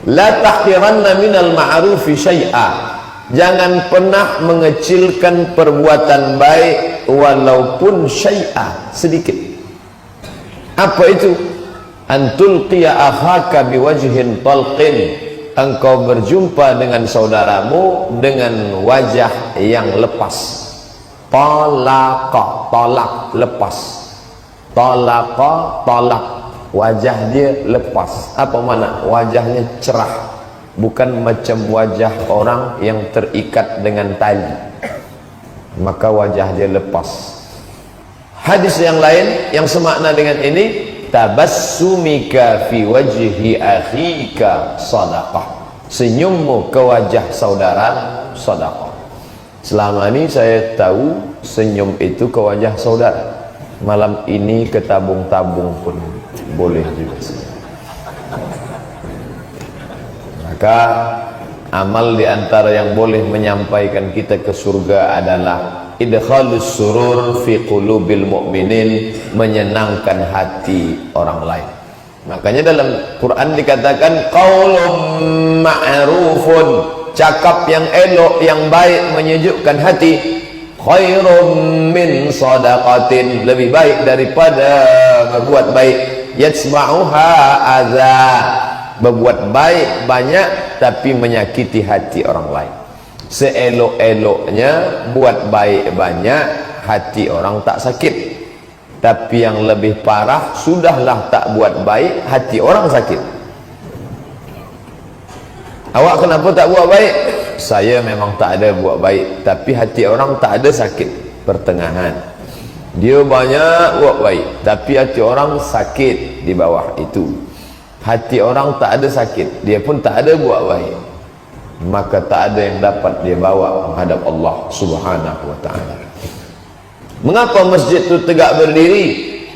La tahqiranna minal ma'rufi syai'a. Jangan pernah mengecilkan perbuatan baik walaupun syai'a, sedikit. Apa itu? Antul qiya akhaka biwajhin talqin. Engkau berjumpa dengan saudaramu dengan wajah yang lepas. Talaqa, tolak, lepas. Talaqa, tolak, wajah dia lepas. Apa makna? Wajahnya cerah, bukan macam wajah orang yang terikat dengan tali, maka wajah dia lepas. Hadis yang lain yang semakna dengan ini, tabassumika fi wajhi akhika sadaqah. Senyummu ke wajah saudara sedekah. Selama ini saya tahu senyum itu ke wajah saudara. Malam ini ke tabung-tabung pun boleh juga. Maka amal di antara yang boleh menyampaikan kita ke surga adalah idkhalus surur fi qulubil mu'minin, menyenangkan hati orang lain. Makanya dalam Quran dikatakan qaulun ma'rufun, cakap yang elok, yang baik, menyejukkan hati, khairum min sadaqatin, lebih baik daripada berbuat baik, yatsma'uha adza, berbuat baik banyak tapi menyakiti hati orang lain. Seelok-eloknya buat baik banyak, hati orang tak sakit. Tapi yang lebih parah, sudahlah tak buat baik, hati orang sakit. Awak kenapa tak buat baik? Saya memang tak ada buat baik, tapi hati orang tak ada sakit. Pertengahan. Dia banyak buat baik, tapi hati orang sakit di bawah itu. Hati orang tak ada sakit, dia pun tak ada buat baik, maka tak ada yang dapat dia bawa menghadap Allah Subhanahu wa ta'ala. Mengapa masjid itu tegak berdiri?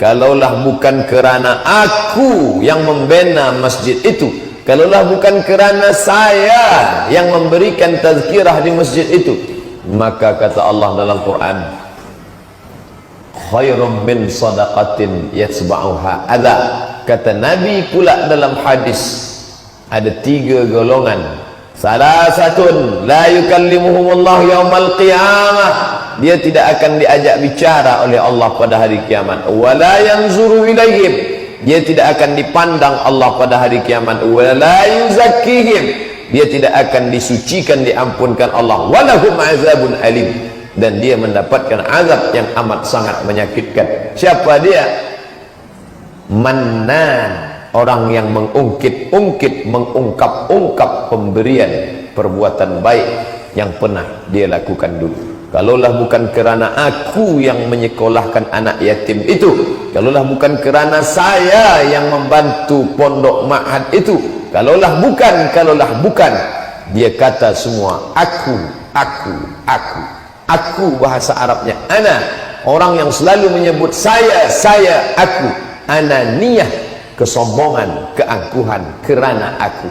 Kalaulah bukan kerana aku yang membina masjid itu, kalaulah bukan kerana saya yang memberikan tazkirah di masjid itu, maka kata Allah dalam Quran, khairum min sadaqatin yatsba'uha adza. Kata Nabi pula dalam hadis, ada 3 golongan. Salah satu, la yukallimuhumullah yaumal qiyamah, dia tidak akan diajak bicara oleh Allah pada hari kiamat. Wala yanzuru ilaihim, dia tidak akan dipandang Allah pada hari kiamat. Wala yuzakkihim, dia tidak akan disucikan, diampunkan Allah. Walahum azabun alim, dan dia mendapatkan azab yang amat sangat menyakitkan. Siapa dia? Mannan, orang yang mengungkit-ungkit, mengungkap-ungkap pemberian perbuatan baik yang pernah dia lakukan dulu. Kalaulah bukan kerana aku yang menyekolahkan anak yatim itu, kalaulah bukan kerana saya yang membantu pondok ma'had itu, kalaulah bukan, dia kata semua aku, bahasa Arabnya ana, orang yang selalu menyebut saya, aku, ananiyah, kesombongan, keangkuhan, kerana aku.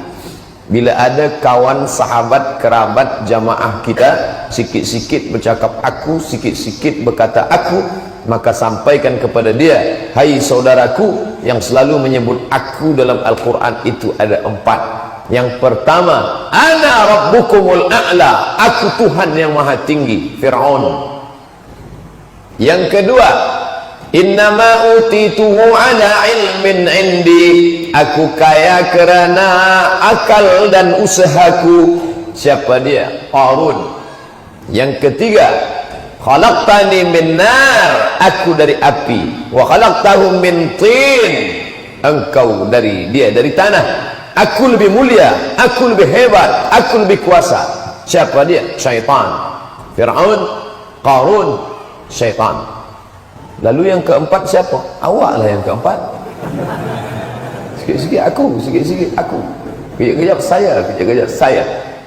Bila ada kawan, sahabat, kerabat, jamaah kita sikit-sikit bercakap aku, sikit-sikit berkata aku, maka sampaikan kepada dia, hai saudaraku, yang selalu menyebut aku dalam Al-Quran itu ada 4. Yang pertama, ana rabbukumul a'la, aku Tuhan yang maha tinggi, Fir'aun. Yang kedua, innama utituhu ala ilmin indi, aku kaya kerana akal dan usahaku. Siapa dia? Qarun. Yang ketiga, khalaqtani min nar, aku dari api, wa khalaqtahu min tin, engkau dari tanah. Aku lebih mulia, aku lebih hebat, aku lebih kuasa. Siapa dia? Syaitan. Fir'aun, Qarun, syaitan. Lalu yang keempat siapa? Awaklah yang keempat. Sikit-sikit aku, sikit-sikit aku, kejap-kejap saya, kejap-kejap saya.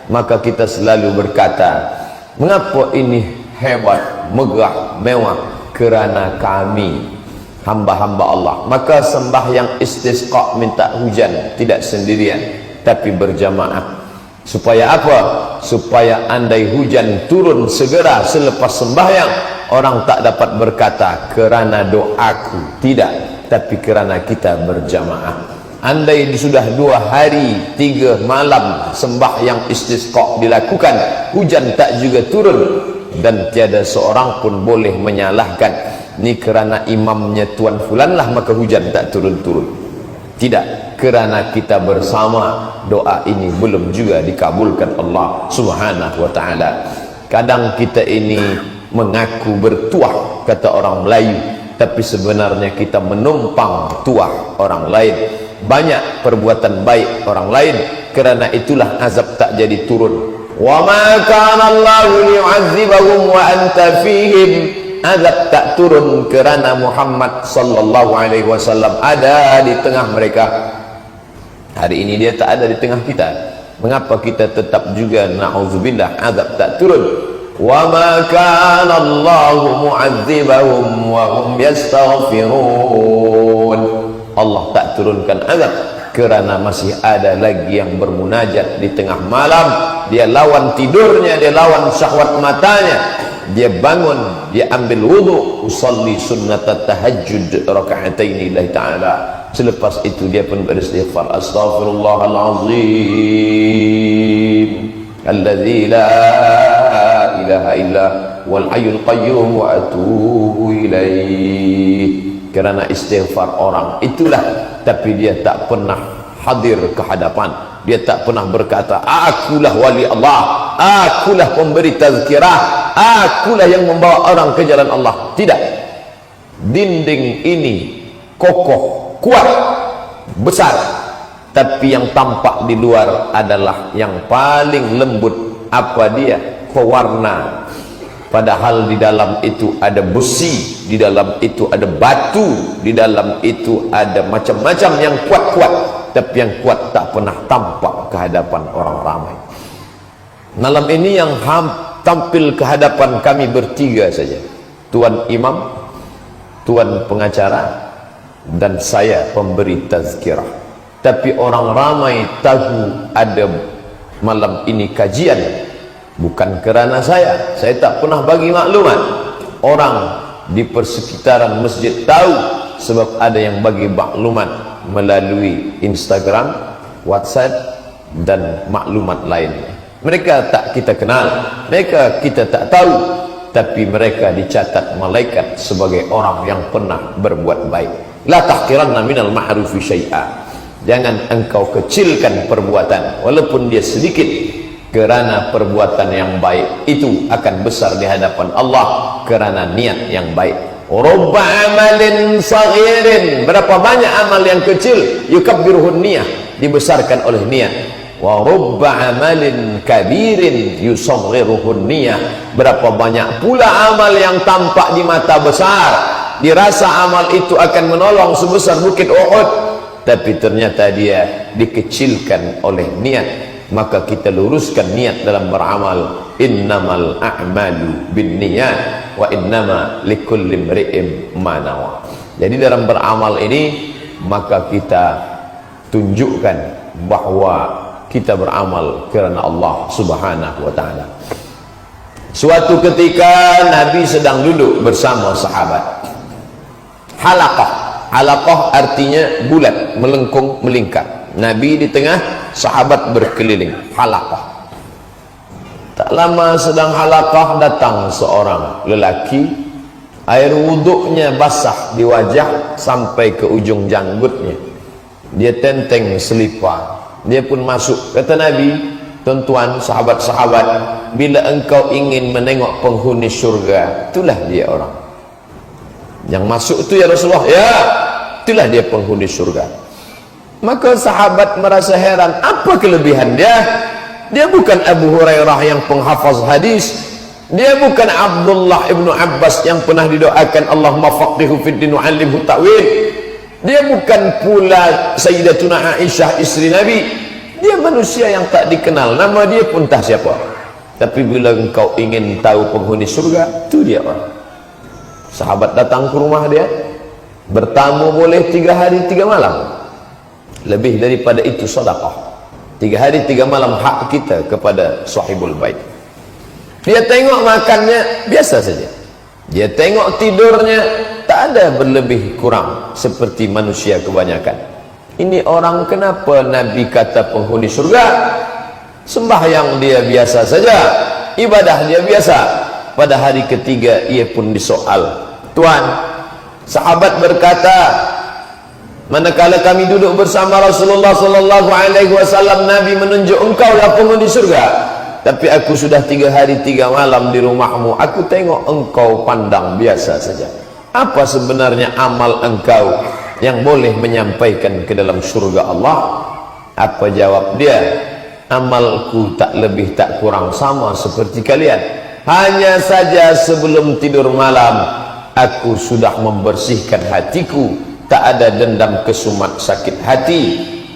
Maka kita selalu berkata, mengapa ini hebat, megah, mewah? Kerana kami hamba-hamba Allah. Maka sembahyang istisqa, minta hujan, tidak sendirian tapi berjamaah. Supaya apa? Supaya andai hujan turun segera selepas sembahyang, orang tak dapat berkata kerana doaku, tidak, tapi kerana kita berjamaah. andai sudah 2 hari 3 malam sembahyang istisqa dilakukan, hujan tak juga turun, dan tiada seorang pun boleh menyalahkan ni kerana imamnya tuan fulan lah maka hujan tak turun-turun. Tidak, kerana kita bersama, doa ini belum juga dikabulkan Allah Subhanahu wa ta'ala. Kadang kita ini mengaku bertuah, kata orang Melayu, tapi sebenarnya kita menumpang tuah orang lain. Banyak perbuatan baik orang lain, kerana itulah azab tak jadi turun. Wa ma kana Allahu liyu'adzibahum wa anta fihim. Azab tak turun kerana Muhammad sallallahu alaihi wasallam ada di tengah mereka. Hari ini dia tak ada di tengah kita. Mengapa kita tetap juga na'udzubillah azab tak turun? Wa ma kana Allahu mu'adzibahum wa hum yastaghfirun. Allah tak turunkan azab kerana masih ada lagi yang bermunajat di tengah malam. Dia lawan tidurnya, dia lawan syahwat matanya, dia bangun, dia ambil wudu, usalli sunnat tahajjud raka'ataini lillahi ta'ala. Selepas itu dia pun beristighfar, astaghfirullahalazim alladzi la ilaha illa wal hayyul qayyum wa atubu ilaih. Kerana istighfar orang itulah, tapi dia tak pernah hadir ke hadapan, dia tak pernah berkata akulah wali Allah, akulah pemberi tazkirah, akulah yang membawa orang ke jalan Allah. Tidak. Dinding ini kokoh, kuat, besar, tapi yang tampak di luar adalah yang paling lembut. Apa dia? Pewarna. Padahal di dalam itu ada besi, di dalam itu ada batu, di dalam itu ada macam-macam yang kuat-kuat, tapi yang kuat tak pernah tampak ke hadapan orang ramai. Malam ini yang tampil ke hadapan kami bertiga saja, tuan imam, tuan pengacara, dan saya pemberi tazkirah. Tapi orang ramai tahu ada malam ini kajian. Bukan kerana saya tak pernah bagi maklumat. Orang di persekitaran masjid tahu, sebab ada yang bagi maklumat melalui Instagram, WhatsApp, dan maklumat lainnya. Mereka tak kita kenal, mereka kita tak tahu, tapi mereka dicatat malaikat sebagai orang yang pernah berbuat baik. La tahqiranna minal ma'rufi syai'a. Jangan engkau kecilkan perbuatan walaupun dia sedikit, kerana perbuatan yang baik itu akan besar di hadapan Allah kerana niat yang baik. Rubba amalin saghirin, berapa banyak amal yang kecil, yukabbiruhun niyah, dibesarkan oleh niat. Wa rubba amalin kabirin yusaghiruhun niyah, berapa banyak pula amal yang tampak di mata besar, dirasa amal itu akan menolong sebesar bukit Uhud, tapi ternyata dia dikecilkan oleh niat. Maka kita luruskan niat dalam beramal. Innamal a'malu binniyat wa innama likulli imri'in ma nawa. Jadi dalam beramal ini maka kita tunjukkan bahawa kita beramal kerana Allah Subhanahu wa ta'ala. Suatu ketika Nabi sedang duduk bersama sahabat. Halaqah. Halaqah artinya bulat, melengkung, melingkar. Nabi di tengah, sahabat berkeliling. Halaqah. Tak lama sedang halaqah, datang seorang lelaki, air wuduknya basah di wajah sampai ke ujung janggutnya. Dia tenteng selipar, dia pun masuk. Kata Nabi, tuan-tuan, sahabat-sahabat, bila engkau ingin menengok penghuni syurga, itulah dia orang yang masuk itu ya Rasulullah. Ya, itulah dia penghuni syurga. Maka sahabat merasa heran, apa kelebihan dia? Dia bukan Abu Hurairah yang penghafaz hadis, dia bukan Abdullah ibnu Abbas yang pernah didoakan Allahumma faqihu fid din wa 'allimhu ta'wil, dia bukan pula Sayyidatuna Aisyah isteri Nabi. Dia manusia yang tak dikenal, nama dia pun tak siapa. Tapi bila engkau ingin tahu penghuni surga, itu dia orang. Sahabat datang ke rumah dia, bertamu boleh 3 hari 3 malam. Lebih daripada itu sedekah. 3 hari 3 malam hak kita kepada sahibul bait. Dia tengok makannya biasa saja, dia tengok tidurnya tak ada berlebih kurang seperti manusia kebanyakan. ini orang kenapa Nabi kata penghuni surga? Sembahyang dia biasa saja, ibadah dia biasa. Pada hari ketiga ia pun disoal, Tuan, sahabat berkata, manakala kami duduk bersama Rasulullah sallallahu alaihi wasallam, Nabi menunjuk engkau lah penghuni surga. Tapi aku sudah 3 hari 3 malam di rumahmu, aku tengok engkau pandang biasa saja. Apa sebenarnya amal engkau yang boleh menyampaikan ke dalam surga Allah? Apa jawab dia? Amalku tak lebih tak kurang sama seperti kalian. Hanya saja sebelum tidur malam aku sudah membersihkan hatiku. Tak ada dendam kesumat sakit hati,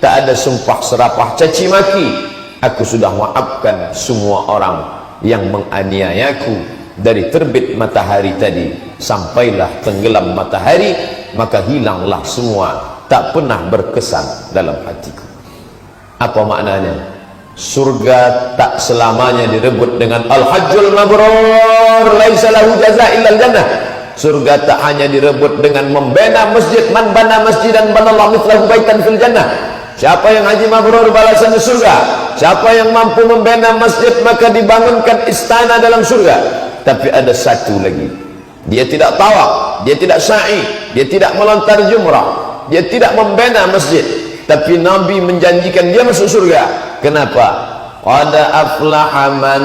tak ada sumpah serapah caci maki. Aku sudah maafkan semua orang yang menganiayaku. Dari terbit matahari tadi sampailah tenggelam matahari, maka hilanglah semua, tak pernah berkesan dalam hatiku. Apa maknanya? Surga tak selamanya direbut dengan al-hajjul mabrur laisa lahu jazaa illa al-jannah. Surga tak hanya direbut dengan membina masjid, man bana masjidan banallahu mithlahu baitan fil jannah. Siapa yang haji mabrur balasannya surga. Siapa yang mampu membina masjid maka dibangunkan istana dalam surga. Tapi ada satu lagi, dia tidak tawaf, dia tidak sa'i, dia tidak melontar jumrah, dia tidak membina masjid, tapi Nabi menjanjikan dia masuk surga. Kenapa? Qad aflaha man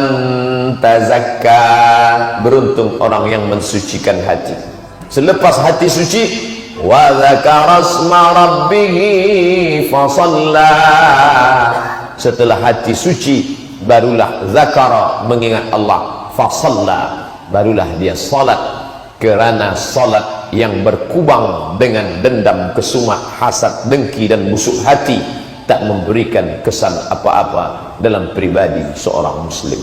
tazakka. Beruntung orang yang mensucikan hati. Selepas hati suci, wa dzakara asma rabbih fasalla. Setelah hati suci, barulah zakara, mengingat Allah, fasalla, barulah dia salat. Kerana salat yang berkubang dengan dendam, kesumat, hasad, dengki dan busuk hati tak memberikan kesan apa-apa dalam pribadi seorang muslim.